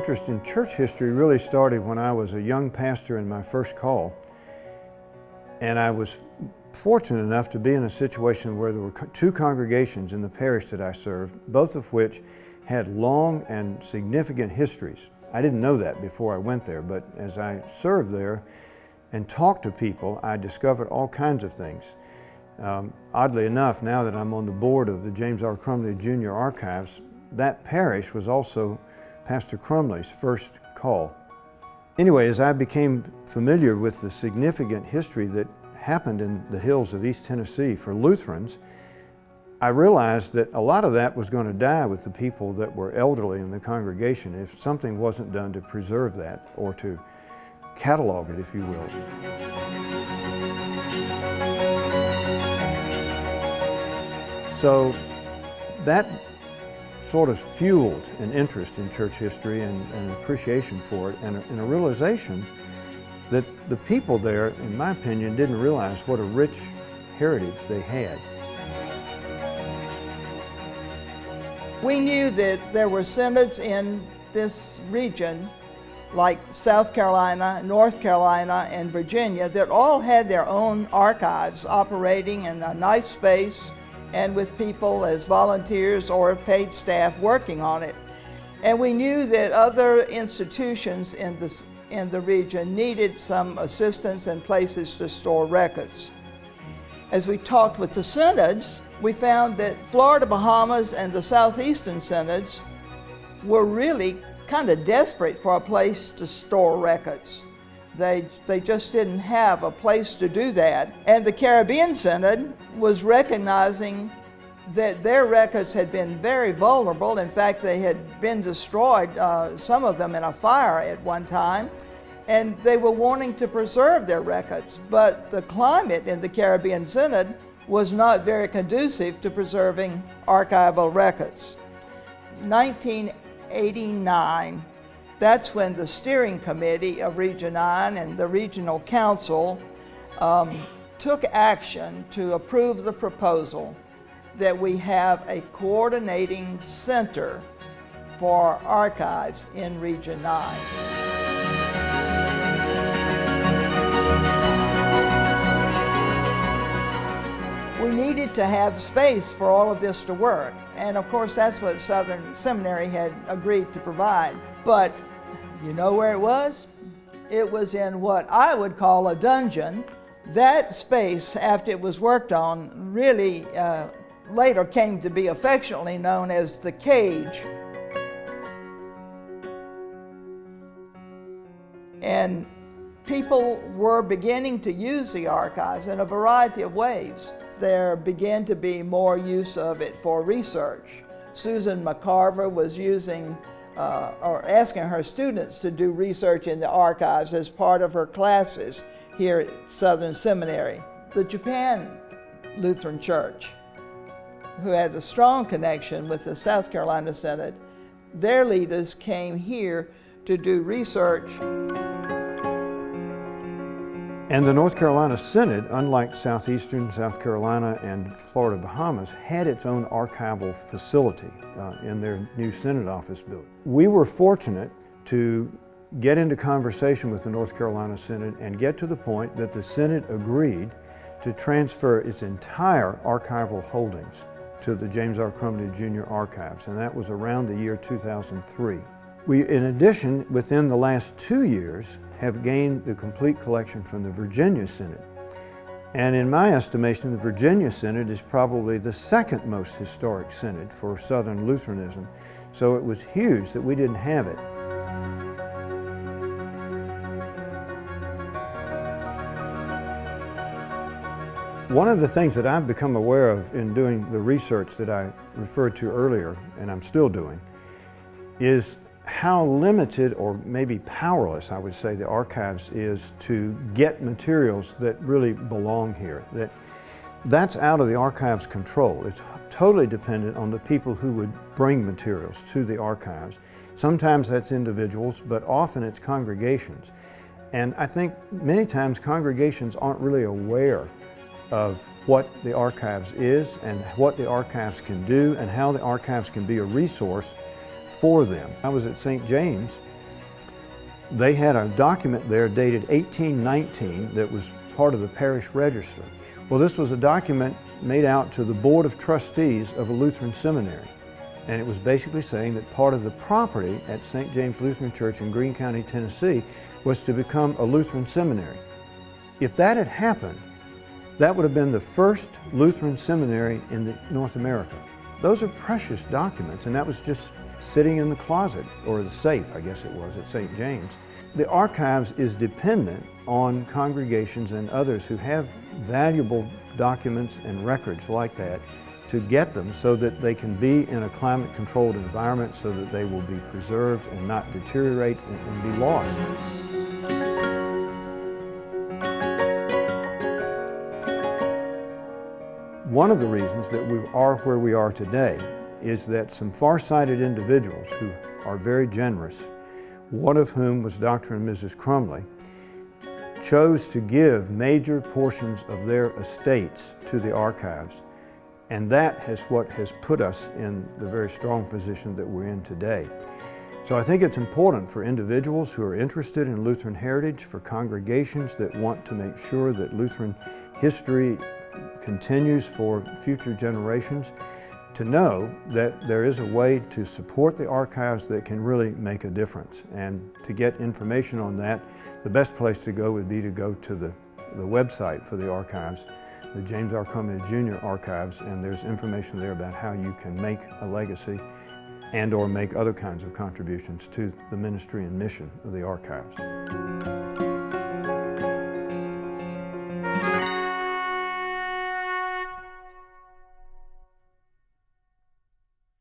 interest in church history really started when I was a young pastor in my first call. And I was fortunate enough to be in a situation where there were two congregations in the parish that I served, both of which had long and significant histories. I didn't know that before I went there, but as I served there and talked to people, I discovered all kinds of things. Oddly enough, now that I'm on the board of the James R. Crumley Jr. Archives, that parish was also Pastor Crumley's first call. Anyway, as I became familiar with the significant history that happened in the hills of East Tennessee for Lutherans, I realized that a lot of that was going to die with the people that were elderly in the congregation if something wasn't done to preserve that or to catalog it, if you will. So that sort of fueled an interest in church history and an appreciation for it and a realization that the people there, in my opinion, didn't realize what a rich heritage they had. We knew that there were synods in this region, like South Carolina, North Carolina, and Virginia, that all had their own archives operating in a nice space and with people as volunteers or paid staff working on it. And we knew that other institutions in the region needed some assistance and places to store records. As we talked with the synods, we found that Florida, Bahamas, and the Southeastern synods were really kind of desperate for a place to store records. They just didn't have a place to do that. And the Caribbean Synod was recognizing that their records had been very vulnerable. In fact, they had been destroyed, some of them in a fire at one time, and they were wanting to preserve their records. But the climate in the Caribbean Synod was not very conducive to preserving archival records. 1989, that's when the steering committee of Region 9 and the regional council took action to approve the proposal that we have a coordinating center for archives in Region 9. We needed to have space for all of this to work, and of course that's what Southern Seminary had agreed to provide. But you know where it was? It was in what I would call a dungeon. That space, after it was worked on, really later came to be affectionately known as the cage. And people were beginning to use the archives in a variety of ways. There began to be more use of it for research. Susan McCarver was using or asking her students to do research in the archives as part of her classes here at Southern Seminary. The Japan Lutheran Church, who had a strong connection with the South Carolina Synod, their leaders came here to do research. And the North Carolina Synod, unlike Southeastern, South Carolina, and Florida, Bahamas, had its own archival facility in their new Synod office building. We were fortunate to get into conversation with the North Carolina Synod and get to the point that the Synod agreed to transfer its entire archival holdings to the James R. Crumley Jr. Archives, and that was around the year 2003. We, in addition, within the last 2 years, have gained the complete collection from the Virginia Synod. And in my estimation, the Virginia Synod is probably the second most historic synod for Southern Lutheranism. So it was huge that we didn't have it. One of the things that I've become aware of in doing the research that I referred to earlier, and I'm still doing, is how limited, or maybe powerless, I would say, the archives is to get materials that really belong here. That's out of the archives' control. It's totally dependent on the people who would bring materials to the archives. Sometimes that's individuals, but often it's congregations. And I think many times congregations aren't really aware of what the archives is and what the archives can do and how the archives can be a resource for them. I was at St. James They had a document there dated 1819 that was part of the parish register. Well, this was a document made out to the Board of Trustees of a Lutheran seminary. And it was basically saying that part of the property at St. James Lutheran Church in Greene County, Tennessee, was to become a Lutheran seminary. If that had happened, that would have been the first Lutheran seminary in North America. Those are precious documents, and that was just sitting in the closet, or the safe, I guess it was, at St. James. The archives is dependent on congregations and others who have valuable documents and records like that to get them so that they can be in a climate-controlled environment so that they will be preserved and not deteriorate and be lost. One of the reasons that we are where we are today is that some far-sighted individuals who are very generous, one of whom was Dr. and Mrs. Crumley, chose to give major portions of their estates to the archives. And that is what has put us in the very strong position that we're in today. So I think it's important for individuals who are interested in Lutheran heritage, for congregations that want to make sure that Lutheran history continues for future generations, to know that there is a way to support the archives that can really make a difference. And to get information on that, the best place to go would be to go to the website for the archives, the James R. Crumley Jr. Archives, and there's information there about how you can make a legacy and or make other kinds of contributions to the ministry and mission of the archives.